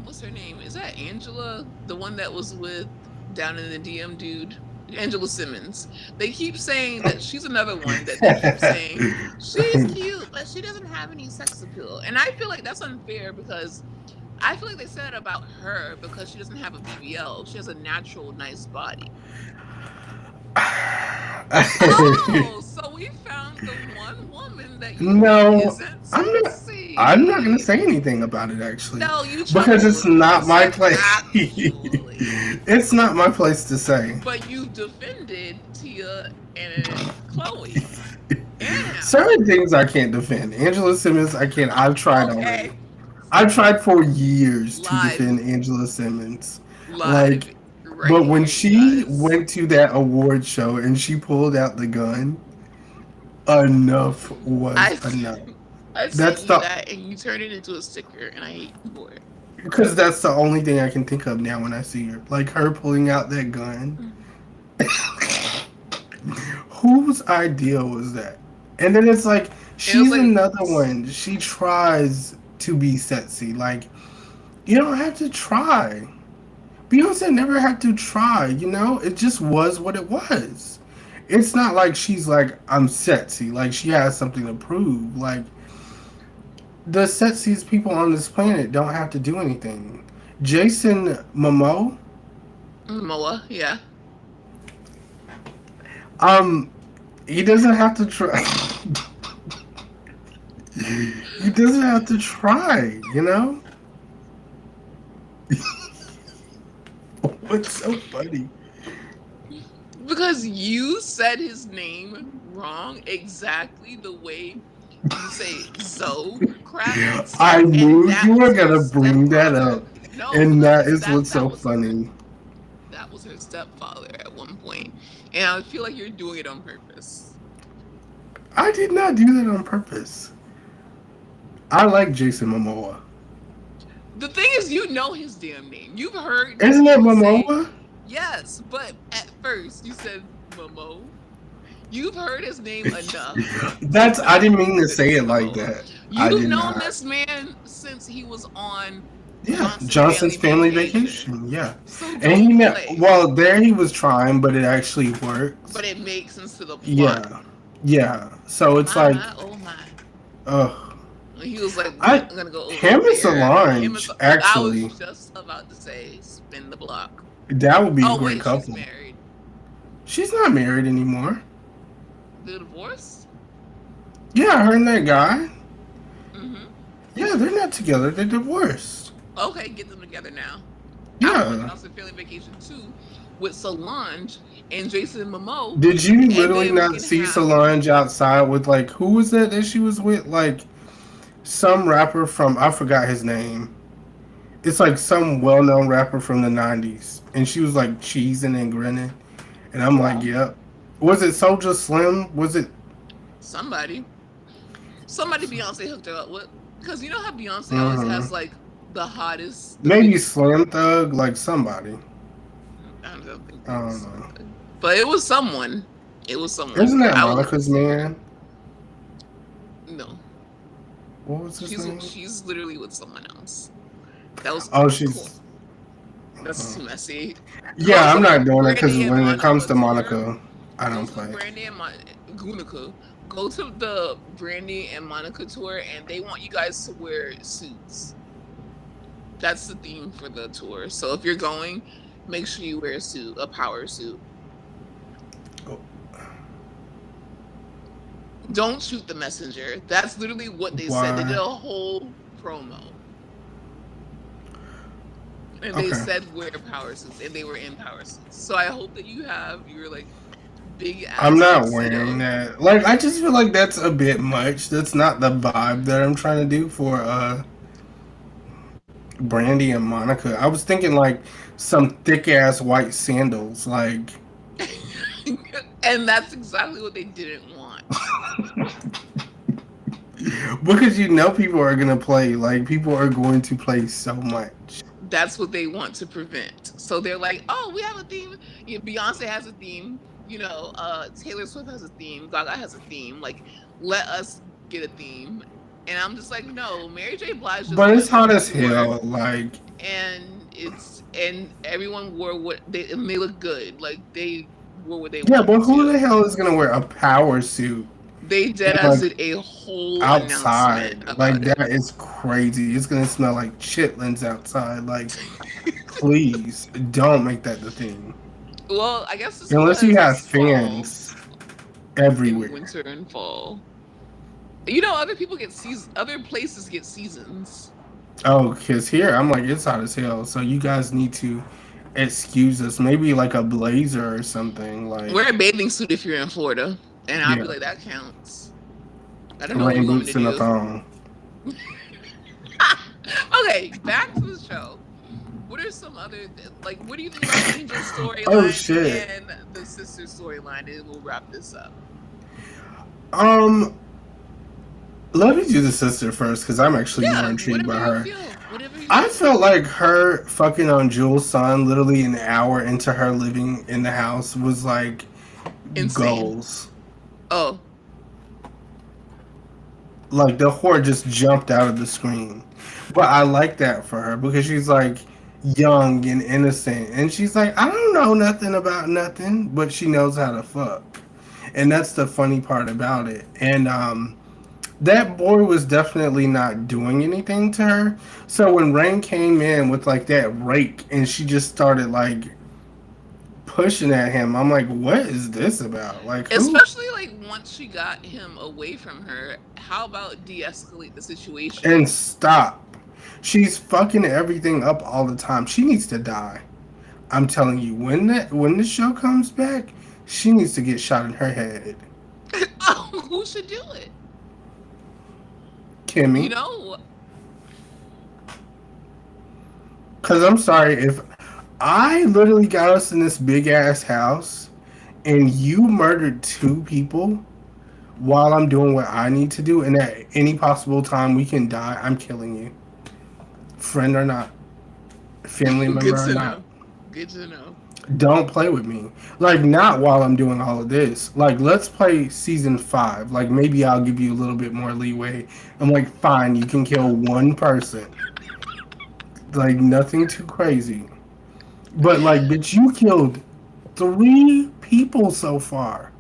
what's her name? Is that Angela, the one that was with down in the DM dude? Angela Simmons. They keep saying that she's another one that they keep saying she's cute, but she doesn't have any sex appeal. And I feel like that's unfair because I feel like they said it about her because she doesn't have a BBL. She has a natural, nice body. Oh, so we found the one woman that you think No, isn't I'm not. I'm not gonna sexy. say anything about it actually, No, you because chuckled it's when I not my said place. actually. It's not my place to say. But you defended Tia and Chloe and Halle. Certain things I can't defend. Angela Simmons, I can't. I've tried already. Okay. I've tried for years to Live. defend Angela Simmons. Live. Like, Right but when here, you she guys. went to that award show and she pulled out the gun, enough was I enough. I sent That's you the that and you turned it into a sticker and I hate you for it. because that's the only thing I can think of now when I see her. Like her pulling out that gun. Whose idea was that? And then it's like And it was she's like another one. She tries to be sexy. Like, you don't have to try. Beyonce never had to try, It just was what it was. It's not like she's like, I'm sexy. Like, she has something to prove. Like, the sexiest people on this planet don't have to do anything. Jason Momoa, Moa, yeah. um, he doesn't have to try. He doesn't have to try. What's so funny? Because you said his name wrong exactly the way you say Zoe Kravitz, I and knew you were that's her gonna bring that stepfather. up, No, and that because is what's that so was her funny. that was her stepfather at one point, and I feel like you're doing it on purpose. I did not do that on purpose. I like Jason Momoa. The thing is, you know his damn name. You've heard Isn't it people say Momoa? yes, but at first you said Momo. You've heard his name enough to That's. I know didn't mean to that say it's it like Momoa. that. I You've did known not. this man since he was on Yeah, Johnson's Johnson's Family Family Vacation. Vacation. Yeah, So and he don't met. play. Well, there he was trying, but it actually works. But it makes sense to the plot. Yeah, yeah. So it's like, My, oh my. ugh. He was like, I I'm gonna go over him and there. Solange I was actually. just about to say spin the block. That would be a Oh great wait, she's couple. married. She's not married anymore. They're divorced? Yeah, her and that guy. Mm-hmm. Yeah, they're not together. They're divorced. Okay, get them together now. I was Yeah. on Family Vacation too with Solange and Jason Momoa. Did you And literally then we not can see have Solange outside with like who was that she was with? Like some rapper from I forgot his name. It's like some well-known rapper from the '90s, and she was like cheesing and grinning, and I'm like, yep. Was it Soldier Slim? Was it? somebody Beyonce hooked her up with. Because you know how Beyonce always Mhm. has like the hottest. Maybe Slim Thug, like somebody. I don't think I it was don't know. something. But it was someone. It was someone. Isn't that I was- Monica's man? No. What was his name? She's literally with someone else. That was Oh, she's. cool. That's too messy. Yeah, I'm not doing it because Brandy and when it comes to Monica Monica, I Go don't to play. the Brandy and Gunica. Go to the Brandy and Monica tour, and they want you guys to wear suits. That's the theme for the tour. So if you're going, make sure you wear a suit, a power suit. Oh. Don't shoot the messenger. That's literally what they said. They did a whole promo. And they said wear power suits, and they were in power suits. So I hope that you have your like big ass. I'm not tuxedo. wearing that. Like, I just feel like that's a bit much. That's not the vibe that I'm trying to do for Brandy and Monica. I was thinking like some thick ass white sandals, like. And that's exactly what they didn't want. Because you know people are gonna play. Like, people are going to play so much. That's what they want to prevent. So they're like, oh, we have a theme. You know, Beyonce has a theme. You know, Taylor Swift has a theme. Gaga has a theme. Like, let us get a theme. And I'm just like, no, Mary J. Blige. But it's hot as hell. Like, and everyone wore what they look good. Like they wore what they yeah, wanted but who to. the hell is gonna wear a power suit They dead like, ass did a whole outside? announcement Like about it. that is crazy. It's gonna smell like chitlins outside. Like, please don't make that the thing. Well, I guess it's Unless you because have it's fall fans in everywhere. winter and fall. You know, other people get other places get seasons. Oh, because here I'm like it's hot as hell. So you guys need to excuse us. Maybe like a blazer or something. Like Wear a bathing suit if you're in Florida, and I'll be Yeah. like, that counts. I don't know what rain you want me boots to and a do. thong. Okay, back to the show. What are some other like? What do you think about Angel's storyline Oh, shit. and the sister storyline? And we'll wrap this up. Let me do the sister first because I'm actually more intrigued by her. Whatever you I feel. felt like her fucking on Jules' son literally an hour into her living in the house was like Insane. goals. Oh, Like the whore just jumped out of the screen. But I like that for her because she's like young and innocent. And she's like, I don't know nothing about nothing, but she knows how to fuck. And that's the funny part about it. And that boy was definitely not doing anything to her. So when Rain came in with like that rake and she just started like pushing at him, I'm like, what is this about? Like, who? especially like once she got him away from her. How about de-escalate the situation? And stop. She's fucking everything up all the time. She needs to die. I'm telling you, when the show comes back, she needs to get shot in her head. Oh, who should do it? Kimmy. You know, Because I'm sorry, if I literally got us in this big ass house and you murdered 2 people, while I'm doing what I need to do, and at any possible time we can die, I'm killing you. Friend or not, family member Good or to not. know. Good to know. Don't play with me. Like, not while I'm doing all of this. Like, let's play season 5. Like, maybe I'll give you a little bit more leeway. I'm like, fine, you can kill one person. Like, nothing too crazy. But, like, bitch, you killed 3 people so far.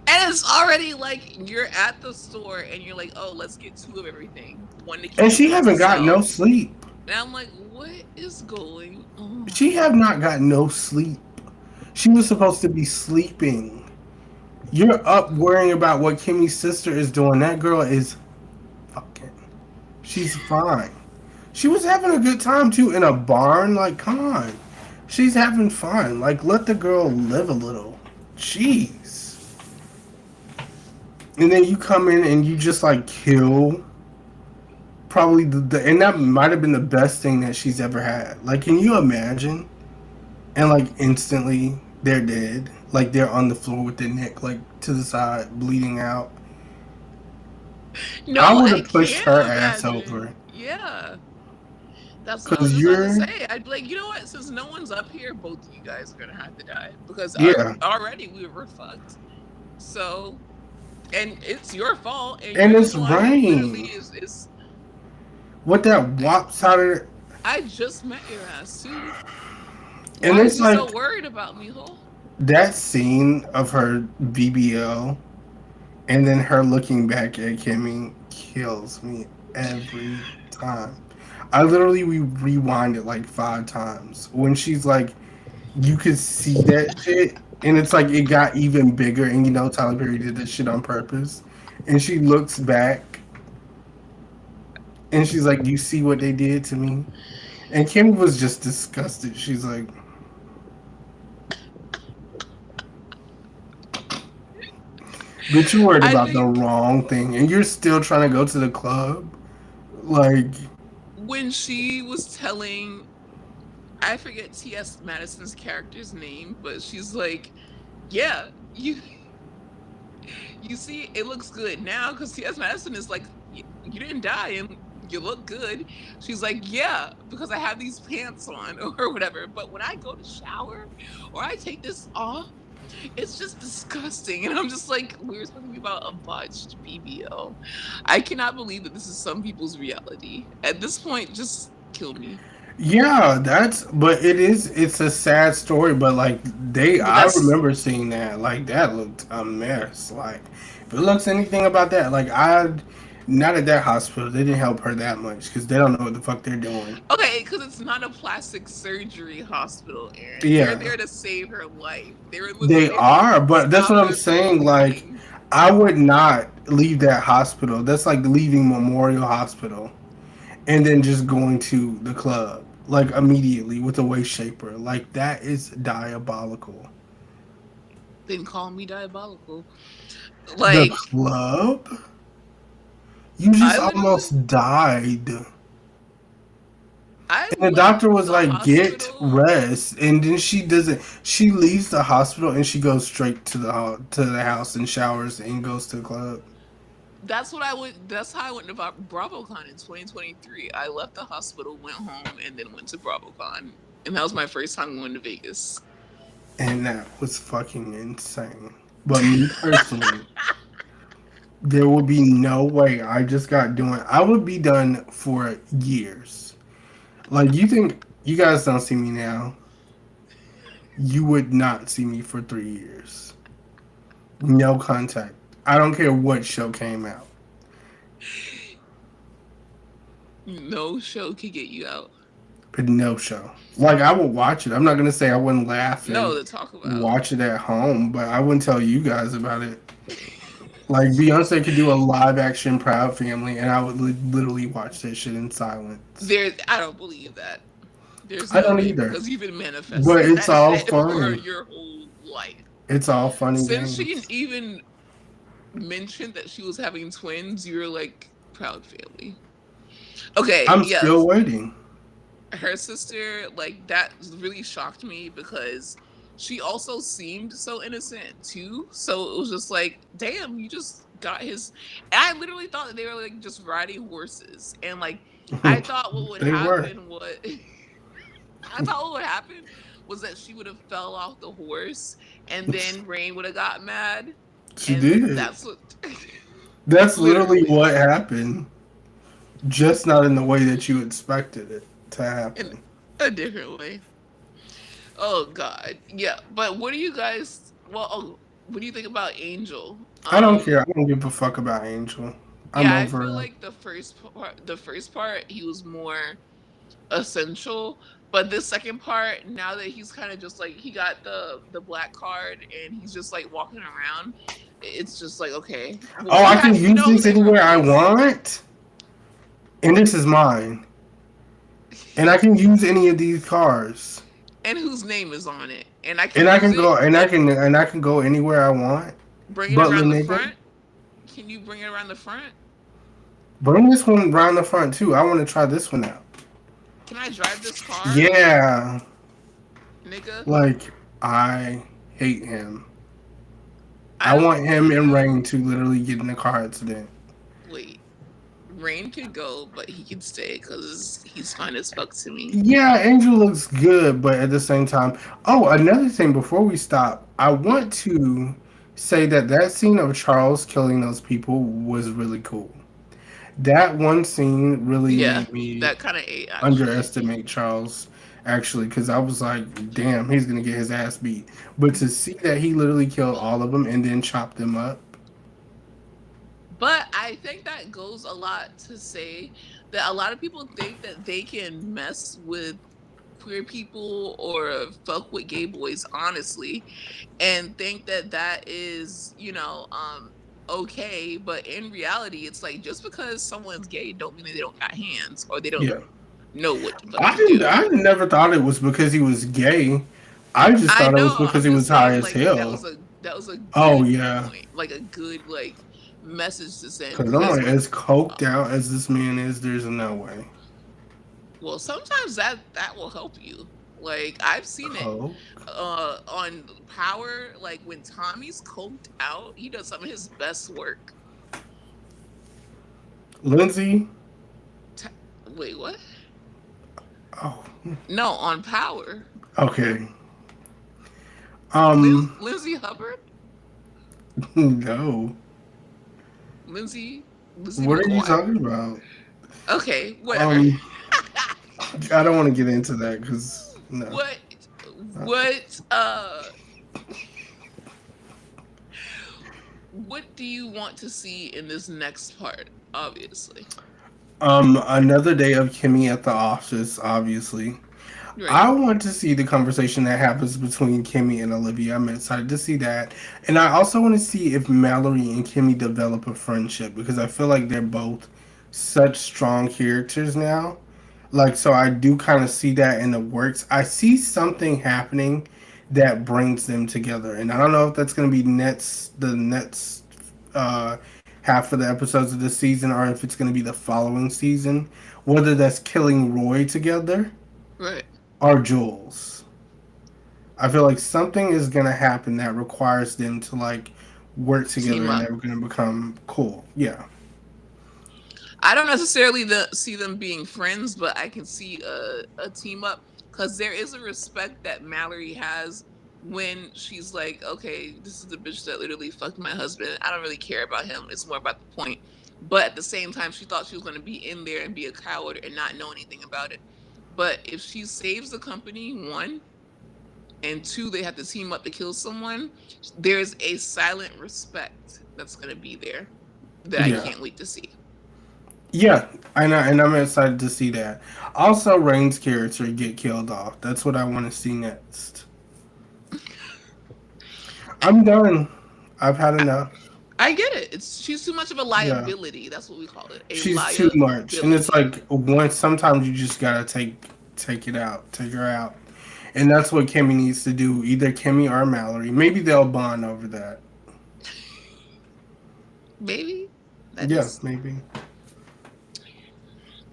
And it's already like you're at the store and you're like, oh, let's get 2 of everything. One to And keep, she one to haven't got no sell. sleep. And I'm like, what is going She on? have not got no sleep. She was supposed to be sleeping. You're up worrying about what Kimmy's sister is doing. That girl is fucking. She's fine. She was having a good time too in a barn. Like, come on. She's having fun. Like, let the girl live a little. Jeez. And then you come in and you just like kill probably and that might have been the best thing that she's ever had. Like, can you imagine? And like instantly they're dead. Like they're on the floor with their neck like to the side, bleeding out. No, I would I have pushed can't her ass imagine. over. Yeah. That's what I was Cause just about to you're say. I'd be like, you know what? Since no one's up here, both of you guys are gonna have to die because yeah. already we were fucked. So, and it's your fault, and And you're the it's one who literally rain. is. What that wops out of I just met your ass too. and Why are it's you so like worried about me, ho? that scene of her BBL and then her looking back at Kimmy kills me every time. I literally rewind it like 5 times. When she's like, you could see that shit, and it's like it got even bigger, and you know Tyler Perry did this shit on purpose. And she looks back, and she's like, "You see what they did to me?" And Kim was just disgusted. She's like, "Bitch, you worried I about the think wrong thing, and you're still trying to go to the club." Like, when she was telling, I forget T.S. Madison's character's name, but she's like, yeah, you see, it looks good now because T.S. Madison is like, you didn't die and you look good. She's like, yeah, because I have these pants on or whatever. But when I go to shower or I take this off, it's just disgusting. And I'm just like, we were talking about a botched BBL. I cannot believe that this is some people's reality. At this point, just kill me. yeah, but it's a sad story, but like But I that's remember seeing that, like that looked a mess. Like, if it looks anything about that, like not at that hospital, they didn't help her that much because they don't know what the fuck they're doing. okay, because it's not a plastic surgery hospital, Aaron. They're Yeah, there to save her life. They were literally they there to are, but that's stop what I'm her from saying. Like, bleeding. I would not leave that hospital. That's like leaving Memorial Hospital and then just going to the club, like immediately with a waist shaper. Like, that is diabolical. Then call me diabolical. The Like, club? You just I literally, almost died. I And the doctor left was the like, get hospital. rest. And then she doesn't. She leaves the hospital and she goes straight to to the house and showers and goes to the club. That's what I went. That's how I went to BravoCon in 2023. I left the hospital, went home, and then went to BravoCon, and that was my first time going to Vegas. And that was fucking insane. But me personally, there would be no way I just got doing. I would be done for years. Like, you think you guys don't see me now? You would not see me for 3 years. No contact. I don't care what show came out. No show could get you out. But no show. Like, I would watch it. I'm not gonna say I wouldn't laugh No, and to talk about. watch it at home, but I wouldn't tell you guys about it. Like, Beyonce could do a live action Proud Family, and I would literally watch that shit in silence. I don't believe that. There's I no don't way either. because you've been But manifesting it's that all shit for funny. your whole life. It's all funny Since she games. didn't even mention that she was having twins, you're like proud family. Okay, I'm yes, still waiting. her sister, like that really shocked me because she also seemed so innocent too. So it was just like, damn, you just got his. And I literally thought that they were like just riding horses, and like I thought what would They were. happen was I thought what would happen was that she would have fell off the horse, and then Rain would have got mad, She and did. that's what That's literally literally what happened. Just not in the way that you expected it to in happen. a different way. Oh God, yeah. But what do you guys? Well, what do you think about Angel? I don't care. I don't give a fuck about Angel. I'm Yeah, I over feel her. like the first part, he was more essential, but this second part, now that he's kind of just like he got the black card and he's just like walking around, it's just like okay, Oh, we I can have we use know who this they've anywhere I replaced, want, and this is mine. And I can use any of these cars, and whose name is on it, and I can and I use can it go, and I and can, and I can go anywhere I want. bring it Butler around the nigga, front. Can you bring it around the front? bring this one around the front too. I want to try this one out. Can I drive this car, Yeah, nigga? like I hate him. I I don't want him hate and him. Rain to literally get in a car accident. Wait, Rain can go, but he can stay because he's fine as fuck to me. Yeah, Angel looks good, but at the same time, oh, another thing before we stop, I want to say that that scene of Charles killing those people was really cool. That one scene really Yeah, made me that kind of ate actually. underestimate Charles, actually, because I was like, damn, he's gonna get his ass beat. But to see that he literally killed all of them and then chopped them up, But I think that goes a lot to say that a lot of people think that they can mess with queer people or fuck with gay boys honestly, and think that that is, okay, but in reality it's like just because someone's gay don't mean that they don't got hands or they don't yeah, know what to I fucking didn't, do. I never thought it was because he was gay. I just I thought it was know. because I'm he was just high saying, as like hell. that was a Oh good yeah, point, like a good like message to send. because I'm Because like, as coked out as this man is, there's no way. well, sometimes that will help you. Like I've seen it Coke, on Power. Like when Tommy's coked out, he does some of his best work. Lindsay. T- Wait, what? Oh, No, on Power. okay. Um, Lindsay Hubbard, no. Lindsay What are you McGuire. talking about? Okay, whatever. Um, I don't want to get into that because no. what what what do you want to see in this next part? Obviously, Another day of Kimmy at the office, obviously. right? I want to see the conversation that happens between Kimmy and Olivia. I'm excited to see that. And I also want to see if Mallory and Kimmy develop a friendship because I feel like they're both such strong characters now. Like, so I do kind of see that in the works. I see something happening that brings them together. And I don't know if that's going to be the next uh, half of the episodes of the season or if it's going to be the following season. Whether that's killing Roy together Right. or Jules. I feel like something is gonna happen that requires them to like work together Team and up. they're gonna become cool. Yeah. I don't necessarily see them being friends, but I can see a team up because there is a respect that Mallory has when she's like, okay, this is the bitch that literally fucked my husband. I don't really care about him. It's more about the point. But at the same time, she thought she was going to be in there and be a coward and not know anything about it. But if she saves the company, one, and two, they have to team up to kill someone, there's a silent respect that's going to be there that I Yeah. can't wait to see. Yeah. And I'm excited to see that. Also Rain's character get killed off. That's what I want to see next. I'm done. I've had enough. I get it. She's too much of a Yeah. liability. That's what we call it. A She's too much. And it's liability. like once sometimes you just gotta take it out. Take her out. And that's what Kimmy needs to do. Either Kimmy or Mallory. Maybe they'll bond over that. Maybe. That Yeah, just maybe.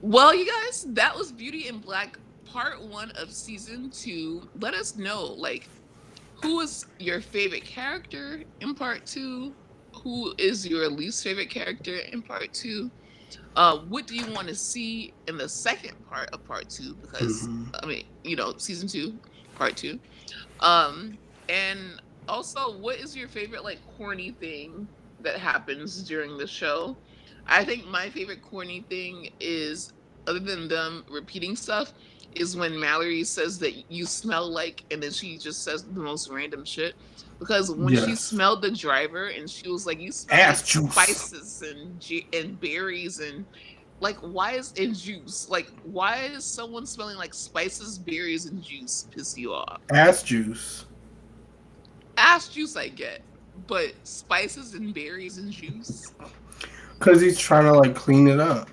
Well, you guys, that was Beauty in Black part 1 of season 2. Let us know, like, Who is your favorite character in part two? Who is your least favorite character in part two? What do you want to see in the second part of part two? Because Hmm. I mean, season two, part two. Um, and also, what is your favorite like corny thing that happens during the show? I think my favorite corny thing is, other than them repeating stuff, is when Mallory says that you smell like, and then she just says the most random shit. Because when she Yes. smelled the driver and she was like, "You smell Ass like juice. spices and berries and like why is in juice? Like why is someone smelling like spices, berries, and juice piss you off?" Ass juice. Ash juice I get, but spices and berries and juice. Because he's trying to like clean it up.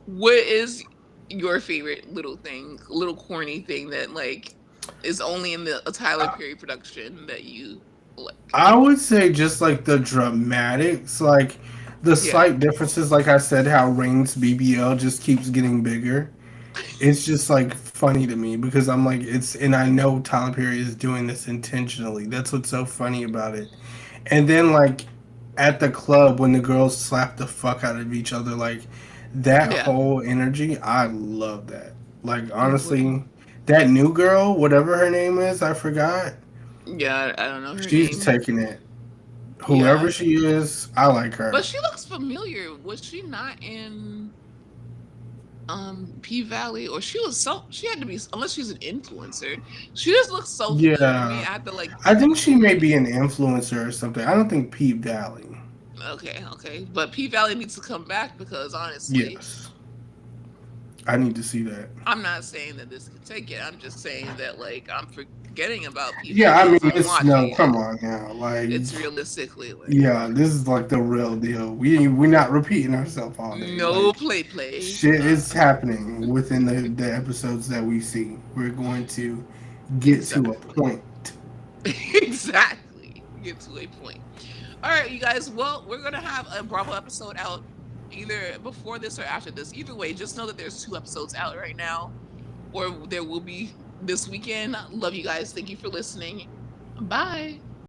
What is your favorite little thing, little corny thing that like is only in the a Tyler I, Perry production that you like? I would say just like the dramatics, like the Yeah, slight differences. Like I said, how Rain's BBL just keeps getting bigger. It's just like funny to me because I'm like it's, and I know Tyler Perry is doing this intentionally. That's what's so funny about it. And then like at the club when the girls slap the fuck out of each other, like that yeah. whole energy, I love that. Like What? honestly, that new girl, whatever her name is, I forgot. Yeah, I don't know her She's name. taking it. Yeah, Whoever she is, I like but her. she looks familiar. Was she not in P Valley? Or she had to be, unless she's an influencer. She just looks so familiar to me. Yeah. I had to like I think she Google may it. be an influencer or something. I don't think Pete Valley. Okay, okay. But P Valley needs to come back because honestly, Yes. I need to see that. I'm not saying that this can take it. I'm just saying that like I'm forgetting about P Yeah, I Valley mean if I'm it's watching no, it. come on now. Like It's realistically like yeah, this is like the real deal. We're not repeating ourselves all day. no Like play. shit is happening within the episodes that we see. We're going to get to a Exactly. point. Exactly. Get to a point. All right, you guys. Well, we're gonna have a Bravo episode out either before this or after this. Either way, just know that there's two episodes out right now, or there will be this weekend. Love you guys. Thank you for listening. Bye.